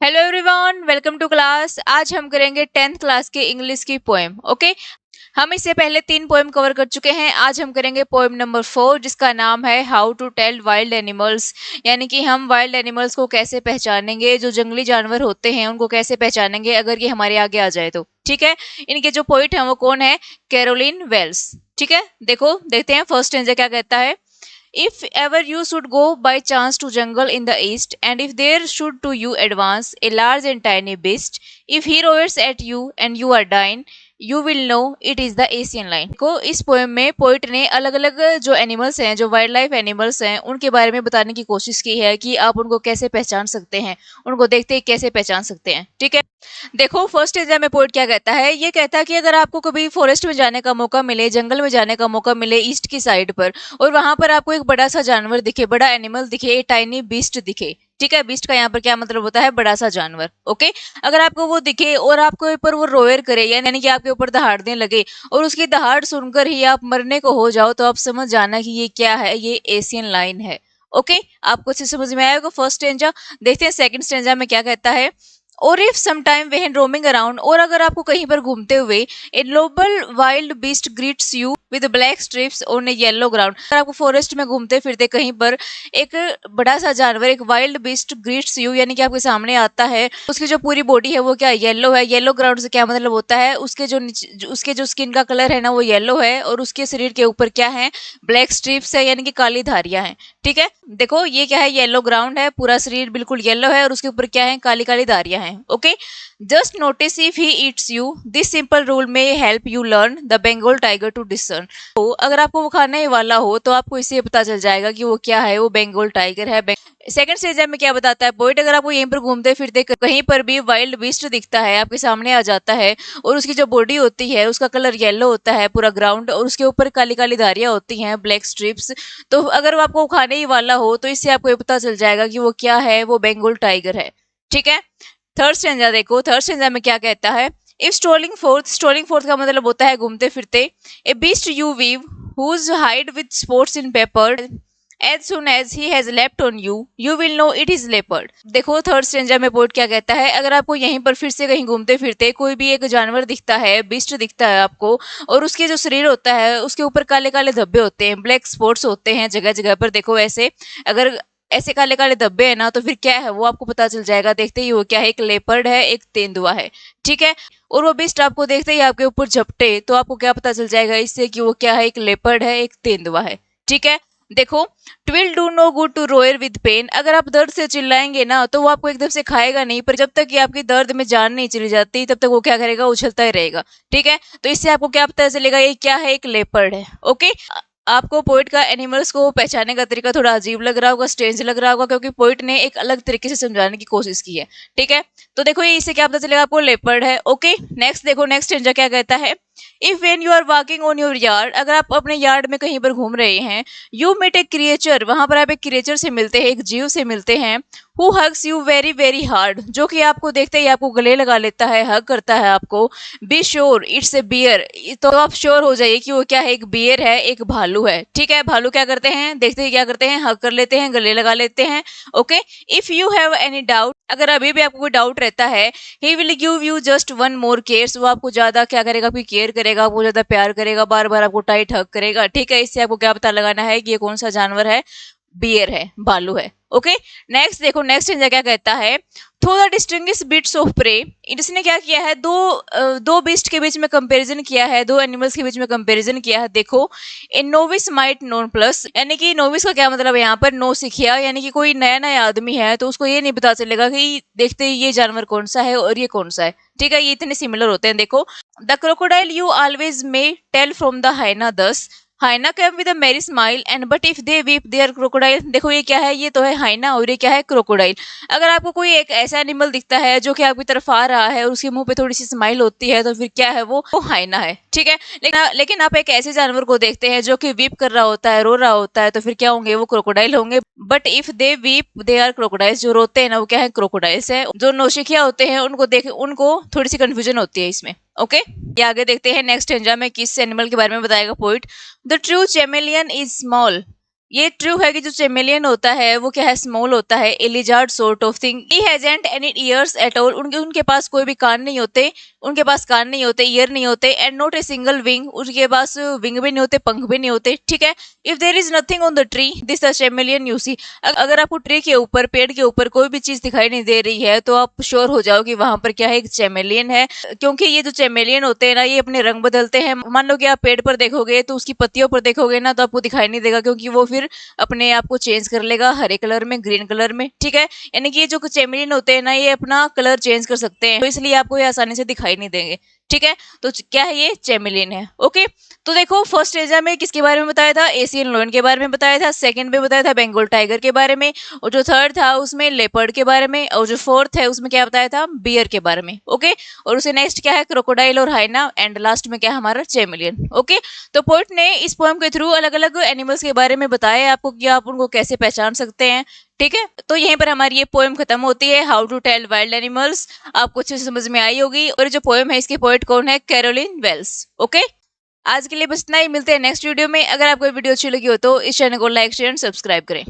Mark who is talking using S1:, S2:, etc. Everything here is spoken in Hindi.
S1: Hello everyone, welcome to class. आज हम करेंगे 10th क्लास के इंग्लिश की पोएम। ओके, हम इससे पहले 3 पोएम कवर कर चुके हैं। आज हम करेंगे पोएम नंबर 4 जिसका नाम है how to tell wild animals, यानी कि हम वाइल्ड एनिमल्स को कैसे पहचानेंगे, जो जंगली जानवर होते हैं उनको कैसे पहचानेंगे अगर ये हमारे आगे आ जाए तो। ठीक है, इनके जो पोइट हैं वो कौन है? Caroline Wells. ठीक है, देखो देखते हैं फर्स्ट स्टेंजा क्या कहता है। If ever you should go by chance to jungle in the east, and if there should to you advance a large and tiny beast, if he roars at you and you are dying, you will know it is the Asian lion। को इस पोएम में पोइट ने अलग अलग जो एनिमल्स हैं, जो वाइल्ड लाइफ एनिमल्स हैं, उनके बारे में बताने की कोशिश की है कि आप उनको कैसे पहचान सकते हैं, उनको देखते ही कैसे पहचान सकते हैं। ठीक है, देखो फर्स्ट एरिया में पोइट क्या कहता है। ये कहता है कि अगर आपको कभी फॉरेस्ट में जाने का मौका मिले, जंगल में जाने का मौका मिले ईस्ट की साइड पर, और वहां पर आपको एक बड़ा सा जानवर दिखे, बड़ा एनिमल दिखे, टाइनी बीस्ट दिखे। ठीक है, बीस्ट का यहाँ पर क्या मतलब होता है? बड़ा सा जानवर। ओके, अगर आपको वो दिखे और आपके ऊपर वो रोयर करे, यानी कि आपके ऊपर दहाड़ने लगे और उसकी दहाड़ सुनकर ही आप मरने को हो जाओ, तो आप समझ जाना कि ये क्या है, ये एशियन लाइन है। ओके, आपको अच्छे समझ में आएगा फर्स्ट स्टेंजा। देखते हैं सेकंड स्टेंजा में क्या कहता है। और if sometime when roaming around, और अगर आपको कहीं पर घूमते हुए a noble wild beast greets you with black strips on A yellow ground, अगर आपको फॉरेस्ट में घूमते फिरते कहीं पर एक बड़ा सा जानवर, एक वाइल्ड बीस्ट ग्रीट्स यू, यानी कि आपके सामने आता है, उसकी जो पूरी बॉडी है वो क्या येलो है। येलो ग्राउंड से क्या मतलब होता है? उसके जो स्किन का कलर है ना वो येलो है, और उसके शरीर के ऊपर क्या है? ब्लैक स्ट्रिप्स है, यानी कि काली धारियां हैं। ठीक है, देखो ये क्या है? येलो ग्राउंड है, पूरा शरीर बिल्कुल येलो है और उसके ऊपर क्या है? काली काली धारियां हैं। Okay, just notice if he eats you, this simple rule may help you learn the Bengal tiger to discern. तो अगर आपको वो खाने वाला हो तो आपको इससे पता चल जाएगा कि वो क्या है, वो बंगाल टाइगर है। सेकंड स्टेज में क्या बताता है पोइट, अगर आपको यहीं पर घूमते फिरते कहीं पर भी वाइल्ड बीस्ट दिखता है, आपके सामने आ जाता है, और उसकी जो बॉडी होती है उसका कलर येलो होता है पूरा ग्राउंड, और उसके ऊपर काली काली धारियां होती हैं, ब्लैक स्ट्रिप्स, तो अगर वो आपको खाने ही वाला हो तो इससे आपको ये पता चल जाएगा कि वो क्या है, वो बंगाल टाइगर है। ठीक है, थर्ड स्टेंजा देखो, थर्ड स्टेंजा में क्या कहता है। इफ स्ट्रोलिंग फोर्थ का मतलब होता है घूमते फिरते। A beast you view whose hide with spots in pepper, as soon as he has leapt on you, you will know it is leopard। देखो थर्ड स्टेंजा में पोइट क्या कहता है। अगर आपको यहीं पर फिर से कहीं घूमते फिरते कोई भी एक जानवर दिखता है, बीस्ट दिखता है आपको, और उसके जो शरीर होता है उसके ऊपर काले काले धब्बे होते हैं, ब्लैक स्पॉट्स होते हैं जगह जगह पर, देखो ऐसे, अगर ऐसे काले काले धब्बे है ना, तो फिर क्या है वो आपको पता चल जाएगा देखते ही वो क्या है, एक लेपर्ड है, एक तेंदुआ है। ठीक है, और वो बीस्ट आपको देखते ही आपके ऊपर झपटे तो आपको क्या पता चल जाएगा इससे कि वो क्या है, एक लेपर्ड है, एक तेंदुआ है। ठीक है, देखो twill do no good to रोयर विद पेन, अगर आप दर्द से चिल्लाएंगे ना तो वो आपको एकदम से खाएगा नहीं, पर जब तक कि आपकी दर्द में जान नहीं चली जाती तब तक वो क्या करेगा, उछलता ही रहेगा। ठीक है, तो इससे आपको क्या पता चलेगा ये क्या है, एक लेपर्ड है। ओके, आपको पोइट का एनिमल्स को पहचानने का तरीका थोड़ा अजीब लग रहा होगा, स्ट्रेंज लग रहा होगा, क्योंकि पोइट ने एक अलग तरीके से समझाने की कोशिश की है। ठीक है, तो देखो ये इससे क्या पता चलेगा आपको, लेपर्ड है। ओके, नेक्स्ट देखो, नेक्स्ट स्टेंजा क्या कहता है। If when you are walking on your yard, अगर आप अपने यार्ड में कहीं पर घूम रहे हैं, यू मीट ए क्रिएचर, वहां पर आप एक क्रिएचर से मिलते हैं, एक जीव से मिलते हैं, who hugs you very very hard, जो कि आपको देखते ही आपको गले लगा लेता है, हग करता है आपको। Be sure it's a bear, तो आप श्योर हो जाइए कि वो क्या है, एक बियर है, एक भालू है। ठीक है, भालू क्या करते हैं, देखते ही क्या करते हैं, हग कर लेते हैं, गले लगा लेते हैं। Okay, if you have any doubt, अगर अभी भी आपको कोई डाउट रहता है, he will give you just one more cares, वो आपको ज्यादा क्या करेगा, आपकी केयर करेगा, आपको ज्यादा प्यार करेगा, बार बार आपको टाइट हग करेगा। ठीक है, इससे आपको क्या पता लगाना है कि ये कौन सा जानवर है, बियर है, भालू है। ओके, नेक्स्ट देखो, नेक्स्ट स्टेंजा क्या कहता है। Through the distinguish bits of prey, इसने क्या किया है, दो बीस्ट के बीच में कंपैरिजन किया है, दो एनिमल्स के बीच में कंपैरिजन किया है। देखो, ए नोविस माइट नोन प्लस, यानी कि नोविस का क्या मतलब है यहाँ पर, नो सिखिया, यानी कि कोई नया नया आदमी है तो उसको ये नहीं पता चलेगा कि देखते ही ये जानवर कौन सा है और ये कौन सा है। ठीक है, ये इतने सिमिलर होते हैं। देखो, the crocodile you always may tell from the hyena thus, hyena came with a merry smile and but if they weep they are crocodile. देखो ये क्या है, ये तो है हाइना और ये क्या है, क्रोकोडाइल। अगर आपको कोई एक ऐसा एनिमल दिखता है जो कि आपकी तरफ आ रहा है और उसके मुंह पे थोड़ी सी स्माइल होती है, तो फिर क्या है, वो हाइना है। ठीक है, लेकिन आप एक ऐसे जानवर को देखते हैं जो कि वीप कर रहा होता है, रो रहा होता है, तो फिर क्या होंगे, वो क्रोकोडाइल होंगे। But if they weep they are crocodiles, जो रोते हैं ना वो क्या है, क्रोकोडाइल्स है। जो नौसिखिया होते हैं उनको थोड़ी सी कंफ्यूजन होती है इसमें। ओके, ये आगे देखते हैं नेक्स्ट स्टेंजा में किस एनिमल के बारे में बताएगा poet. The true chameleon is small, ये ट्रू है कि जो चैमेलियन होता है वो क्या है, स्मॉल होता है, a lizard sort of thing. He hasn't any ears at all, उनके उनके पास कोई भी कान नहीं होते, उनके पास कान नहीं होते, ईयर नहीं होते। And not a single wing, उनके पास विंग भी नहीं होते, पंख भी नहीं होते, ठीक है। If there is nothing on the tree this the chameleon you see, अगर आपको ट्री के ऊपर, पेड़ के ऊपर कोई भी चीज दिखाई नहीं दे रही है तो आप श्योर हो जाओ कि वहां पर क्या है, एक चैमेलियन है। क्योंकि ये जो चैमेलियन होते हैं ना, ये अपने रंग बदलते हैं। मान लो कि आप पेड़ पर देखोगे तो उसकी पत्तियों पर देखोगे ना तो आपको दिखाई नहीं देगा, क्योंकि वो फिर अपने आप को चेंज कर लेगा हरे कलर में, ग्रीन कलर में, ठीक है। यानी कि ये जो चैमेलियन होते हैं ना, ये अपना कलर चेंज कर सकते हैं, तो इसलिए आपको ये आसानी से दिखाई नहीं देंगे, ठीक है। तो क्या है, ये चैमेलियन है, ओके। तो देखो फर्स्ट एरिया में किसके बारे में बताया था, एशियन लायन के बारे में बताया था, सेकंड में बताया था बंगाल टाइगर के बारे में, और जो थर्ड था उसमें लेपर्ड के बारे में, और जो फोर्थ है उसमें क्या बताया था, बियर के बारे में, ओके। और उसे नेक्स्ट क्या है, क्रोकोडाइल और हाइना, एंड लास्ट में क्या है हमारा चैमेलियन, ओके। तो पोएट ने इस पोएम के थ्रू अलग अलग एनिमल्स के बारे में बताया आपको कि आप उनको कैसे पहचान सकते हैं, ठीक है। तो यहीं पर हमारी ये पोएम खत्म होती है, how to tell wild animals. आपको अच्छे से समझ में आई होगी। और जो पोएम है इसकी पोएट कौन है, कैरोलिन वेल्स, ओके। आज के लिए बस इतना ही, मिलते हैं नेक्स्ट वीडियो में। अगर आपको वीडियो अच्छी लगी हो तो इस चैनल को लाइक शेयर एंड सब्सक्राइब करें।